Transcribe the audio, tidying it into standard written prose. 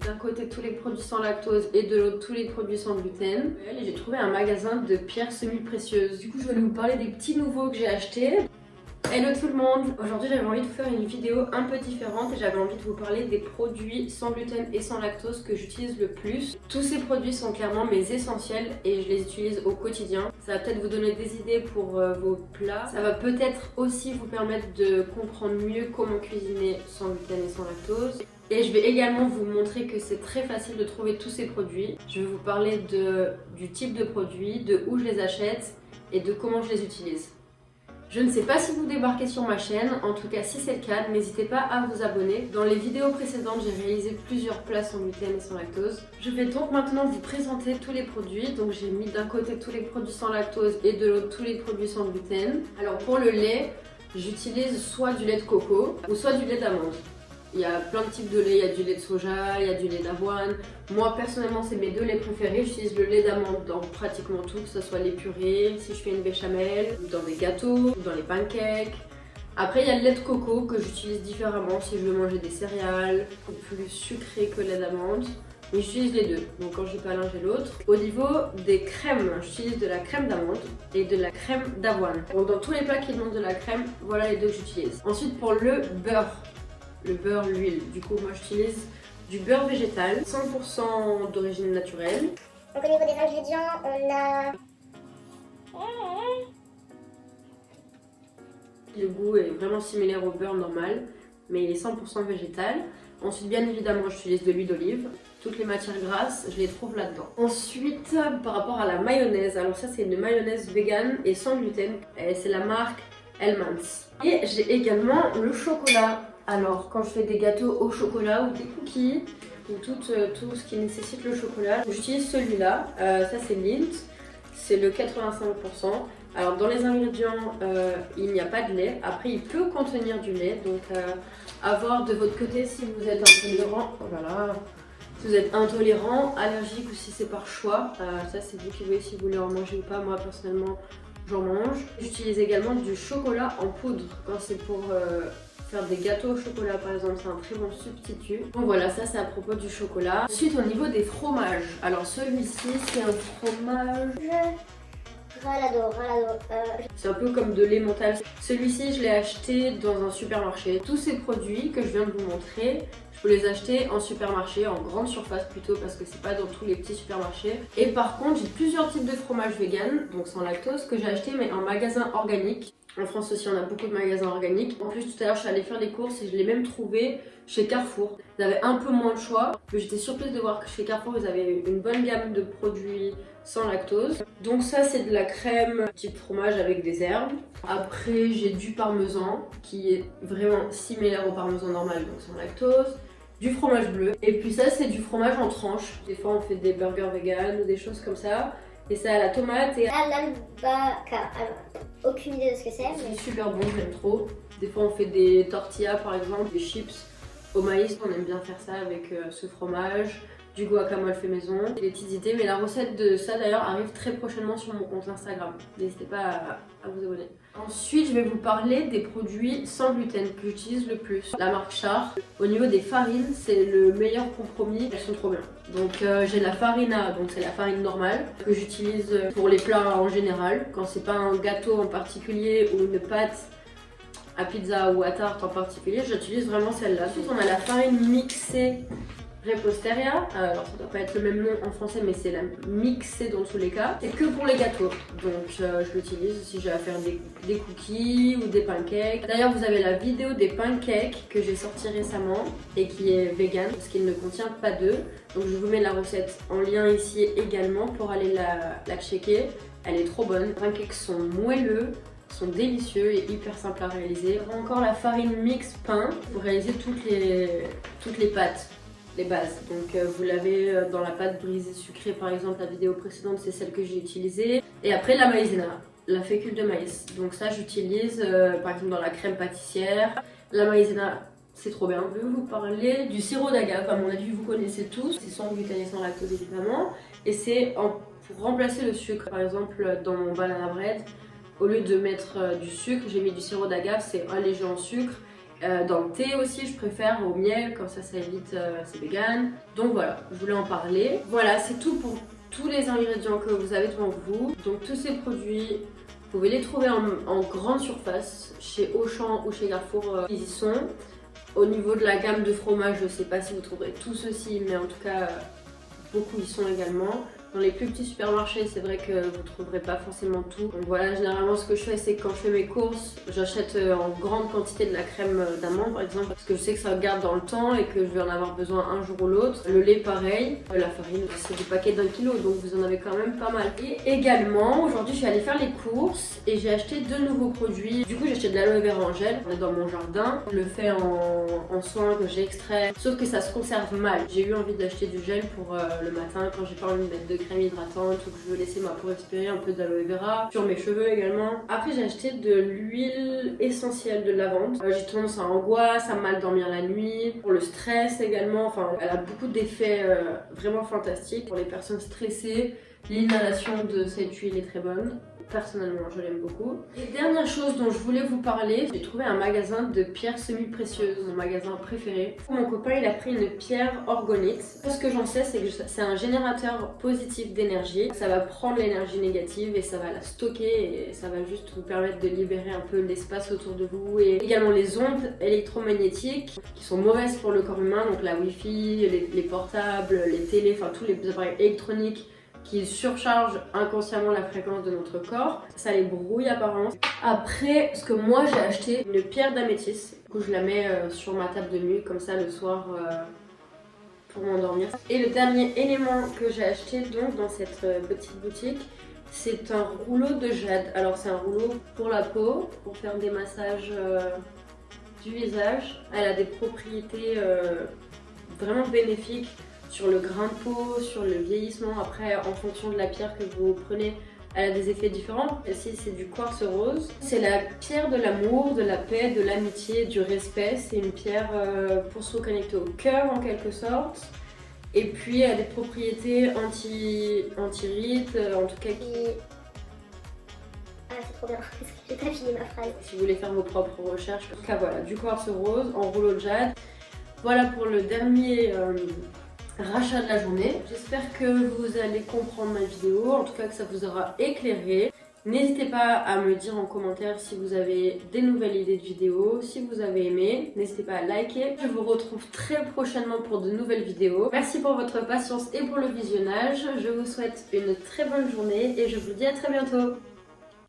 d'un côté tous les produits sans lactose et de l'autre tous les produits sans gluten. Et j'ai trouvé un magasin de pierres semi-précieuses. Du coup, je vais vous parler des petits nouveaux que j'ai achetés. Hello tout le monde! Aujourd'hui j'avais envie de vous faire une vidéo un peu différente et j'avais envie de vous parler des produits sans gluten et sans lactose que j'utilise le plus. Tous ces produits sont clairement mes essentiels et je les utilise au quotidien. Ça va peut-être vous donner des idées pour vos plats. Ça va peut-être aussi vous permettre de comprendre mieux comment cuisiner sans gluten et sans lactose. Et je vais également vous montrer que c'est très facile de trouver tous ces produits. Je vais vous parler du type de produits, de où je les achète et de comment je les utilise. Je ne sais pas si vous débarquez sur ma chaîne, en tout cas si c'est le cas, n'hésitez pas à vous abonner. Dans les vidéos précédentes, j'ai réalisé plusieurs plats sans gluten et sans lactose. Je vais donc maintenant vous présenter tous les produits. Donc j'ai mis d'un côté tous les produits sans lactose et de l'autre tous les produits sans gluten. Alors pour le lait, j'utilise soit du lait de coco ou soit du lait d'amande. Il y a plein de types de lait, il y a du lait de soja, il y a du lait d'avoine. Moi personnellement c'est mes deux laits préférés, j'utilise le lait d'amande dans pratiquement tout, que ce soit les purées, si je fais une béchamel, dans des gâteaux, dans les pancakes. Après il y a le lait de coco que j'utilise différemment si je veux manger des céréales, plus sucré que le lait d'amande. Mais j'utilise les deux, donc quand j'ai pas l'un j'ai l'autre. Au niveau des crèmes, j'utilise de la crème d'amande et de la crème d'avoine. Donc dans tous les plats qui demandent de la crème, voilà les deux que j'utilise. Ensuite pour le beurre, l'huile. Du coup, moi j'utilise du beurre végétal, 100% d'origine naturelle. Donc au niveau des ingrédients, on a... Le goût est vraiment similaire au beurre normal, mais il est 100% végétal. Ensuite, bien évidemment, j'utilise de l'huile d'olive. Toutes les matières grasses, je les trouve là-dedans. Ensuite, par rapport à la mayonnaise, alors ça c'est une mayonnaise vegan et sans gluten. C'est la marque Hellmann's. Et j'ai également le chocolat. Alors, quand je fais des gâteaux au chocolat ou des cookies, ou tout ce qui nécessite le chocolat, j'utilise celui-là. Ça, c'est Lindt. C'est le 85%. Alors, dans les ingrédients, il n'y a pas de lait. Après, il peut contenir du lait. Donc, à voir de votre côté si vous êtes intolérant. Oh là là. Si vous êtes intolérant, allergique ou si c'est par choix. Ça, c'est vous qui voyez si vous voulez en manger ou pas. Moi, personnellement, j'en mange. J'utilise également du chocolat en poudre quand c'est pour... faire des gâteaux au chocolat par exemple, c'est un très bon substitut. Donc voilà, ça c'est à propos du chocolat. Ensuite au niveau des fromages, alors celui-ci c'est un fromage... Ralado. C'est un peu comme de l'emmental. Celui-ci je l'ai acheté dans un supermarché. Tous ces produits que je viens de vous montrer, je peux les acheter en supermarché, en grande surface plutôt parce que c'est pas dans tous les petits supermarchés. Et par contre j'ai plusieurs types de fromages vegan, donc sans lactose, que j'ai acheté mais en magasin organique. En France aussi, on a beaucoup de magasins organiques. En plus, tout à l'heure, je suis allée faire des courses et je l'ai même trouvé chez Carrefour. Ils avaient un peu moins de choix, mais j'étais surprise de voir que chez Carrefour, ils avaient une bonne gamme de produits sans lactose. Donc ça, c'est de la crème type fromage avec des herbes. Après, j'ai du parmesan, qui est vraiment similaire au parmesan normal, donc sans lactose. Du fromage bleu. Et puis ça, c'est du fromage en tranches. Des fois, on fait des burgers vegan ou des choses comme ça. Et ça a la tomate et... À l'albahaca. Alors, aucune idée de ce que c'est. Mais... C'est super bon, j'aime trop. Des fois on fait des tortillas par exemple, des chips au maïs. On aime bien faire ça avec ce fromage, du guacamole fait maison. Des petites idées, mais la recette de ça d'ailleurs arrive très prochainement sur mon compte Instagram. N'hésitez pas à vous abonner. Ensuite, je vais vous parler des produits sans gluten que j'utilise le plus. La marque Char. Au niveau des farines, c'est le meilleur compromis. Elles sont trop bien. Donc j'ai la farina, donc c'est la farine normale que j'utilise pour les plats en général. Quand c'est pas un gâteau en particulier ou une pâte à pizza ou à tarte en particulier, j'utilise vraiment celle-là. Ensuite, on a la farine mixée Reposteria, alors ça doit pas être le même nom en français mais c'est la mixée dans tous les cas. C'est que pour les gâteaux, donc je l'utilise si j'ai à faire des cookies ou des pancakes. D'ailleurs vous avez la vidéo des pancakes que j'ai sorti récemment et qui est vegan parce qu'il ne contient pas d'œufs. Donc je vous mets la recette en lien ici également pour aller la checker. Elle est trop bonne, les pancakes sont moelleux, sont délicieux et hyper simples à réaliser. Encore la farine mix pain pour réaliser toutes les pâtes. Les bases. Donc vous l'avez dans la pâte brisée sucrée par exemple, la vidéo précédente c'est celle que j'ai utilisée. Et après la maïzena, la fécule de maïs. Donc ça j'utilise par exemple dans la crème pâtissière. La maïzena c'est trop bien. Je vais vous parler du sirop d'agave, à mon avis vous connaissez tous. C'est sans gluten et sans lactose évidemment. Et c'est pour remplacer le sucre. Par exemple dans mon banana bread, au lieu de mettre du sucre, j'ai mis du sirop d'agave, c'est allégé en sucre. Dans le thé aussi, je préfère au miel, comme ça évite, c'est vegan. Donc voilà, je voulais en parler. Voilà, c'est tout pour tous les ingrédients que vous avez devant vous. Donc tous ces produits, vous pouvez les trouver en grande surface, chez Auchan ou chez Carrefour, ils y sont. Au niveau de la gamme de fromage, je ne sais pas si vous trouverez tout ceci, mais en tout cas, beaucoup y sont également. Dans les plus petits supermarchés, c'est vrai que vous ne trouverez pas forcément tout. Donc voilà, généralement ce que je fais, c'est que quand je fais mes courses, j'achète en grande quantité de la crème d'amande par exemple, parce que je sais que ça garde dans le temps et que je vais en avoir besoin un jour ou l'autre. Le lait pareil, la farine c'est du paquet d'1 kilo, donc vous en avez quand même pas mal. Et également, aujourd'hui je suis allée faire les courses et j'ai acheté 2 nouveaux produits. Du coup j'ai acheté de l'aloe vera en gel, on est dans mon jardin. Je le fais en soin que j'ai extrait, sauf que ça se conserve mal. J'ai eu envie d'acheter du gel pour le matin quand j'ai pas envie de mettre de crème hydratante ou que je veux laisser ma peau respirer, un peu d'aloe vera sur mes cheveux également. Après j'ai acheté de l'huile essentielle de lavande. J'ai tendance à angoisse, à mal dormir la nuit, pour le stress également. Enfin, elle a beaucoup d'effets vraiment fantastiques pour les personnes stressées. L'inhalation de cette huile est très bonne. Personnellement, je l'aime beaucoup. Et dernière chose dont je voulais vous parler, j'ai trouvé un magasin de pierres semi-précieuses, mon magasin préféré. Mon copain, il a pris une pierre orgonite. Ce que j'en sais, c'est que c'est un générateur positif d'énergie. Ça va prendre l'énergie négative et ça va la stocker et ça va juste vous permettre de libérer un peu l'espace autour de vous. Et également les ondes électromagnétiques qui sont mauvaises pour le corps humain, donc la wifi, les portables, les télés, enfin tous les appareils électroniques qui surcharge inconsciemment la fréquence de notre corps. Ça les brouille apparemment. Après, ce que moi j'ai acheté, une pierre d'améthyste. Du coup, je la mets sur ma table de nuit, comme ça le soir pour m'endormir. Et le dernier élément que j'ai acheté donc dans cette petite boutique, c'est un rouleau de jade. Alors c'est un rouleau pour la peau, pour faire des massages du visage. Elle a des propriétés vraiment bénéfiques sur le grain de peau, sur le vieillissement. Après, en fonction de la pierre que vous prenez, elle a des effets différents. Ici, c'est du quartz rose. C'est la pierre de l'amour, de la paix, de l'amitié, du respect. C'est une pierre pour se reconnecter au cœur en quelque sorte. Et puis, elle a des propriétés anti-rides, en tout cas qui... Ah, c'est trop bien, parce que j'ai pas fini ma phrase. Si vous voulez faire vos propres recherches. En tout cas, voilà, du quartz rose en rouleau de jade. Voilà pour le dernier... rachat de la journée. J'espère que vous allez comprendre ma vidéo, en tout cas que ça vous aura éclairé. N'hésitez pas à me dire en commentaire si vous avez des nouvelles idées de vidéos, si vous avez aimé. N'hésitez pas à liker. Je vous retrouve très prochainement pour de nouvelles vidéos. Merci pour votre patience et pour le visionnage. Je vous souhaite une très bonne journée et je vous dis à très bientôt.